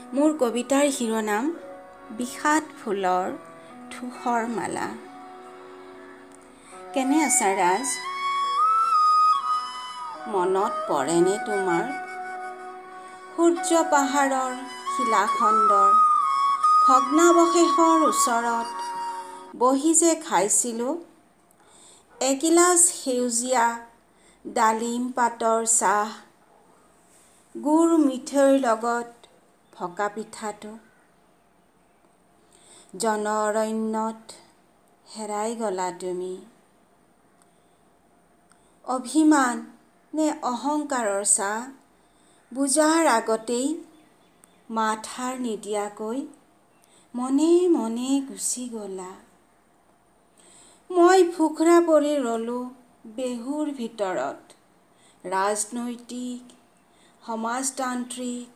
মোৰ কবিতাৰ শিৰোনাম বিষাদ ফুলৰ ধূসৰ মালা। কেনে আছা ৰাজ? মনত পৰেনে তোমাৰ সূৰ্য পাহাৰৰ শিলাখণ্ডৰ ভগ্নাৱশেষৰ ওচৰত বহি যে খাইছিলোঁ এগিলাচ সেউজীয়া ডালিম পাতৰ চাহ, গুড় মিঠৈৰ লগত ভকা পিঠাটো। জন অৰণ্যত হেৰাই গলা তুমি। অভিমান নে অহংকাৰৰ চাহ বুজাৰ আগতেই মাতষাৰ নিদিয়াকৈ মনে মনে গুচি গলা। মই ভোকৰা পৰি ৰলোঁ বেহুৰ ভিতৰত। ৰাজনৈতিক, সমাজতান্ত্ৰিক,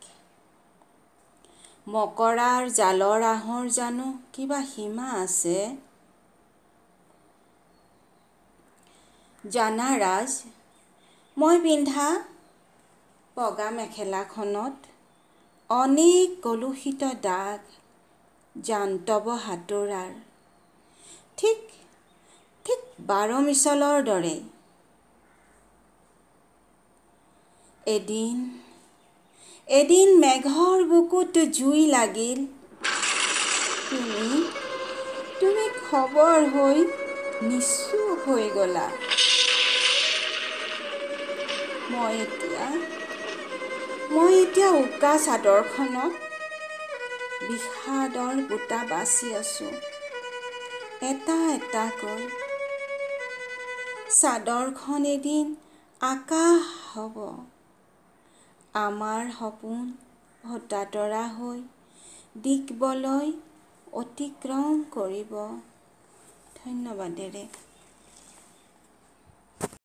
মকৰাৰ জালৰ আহৰ জানো কিবা সীমা আছে? জানা ৰাজ, মই পিন্ধা বগা মেখেলাখনত অনেক কলুষিত দাগ, জান্তৱ হাতোৰাৰ, ঠিক 12 মিছলৰ দৰে। এদিন মেঘৰ বুকুত জুই লাগিল, তুমি খবৰ হৈ নিঃচুপ হৈ গলা। মই এতিয়া উকা চাদৰখনত বিষাদৰ বুটা বাচি আছোঁ এটা এটাকৈ। চাদৰখন এদিন আকাশ হ'ব, আমাৰ সপোন ভোটাতৰা হৈ দিকবলয় অতিক্ৰম কৰিব। ধন্যবাদেৰে।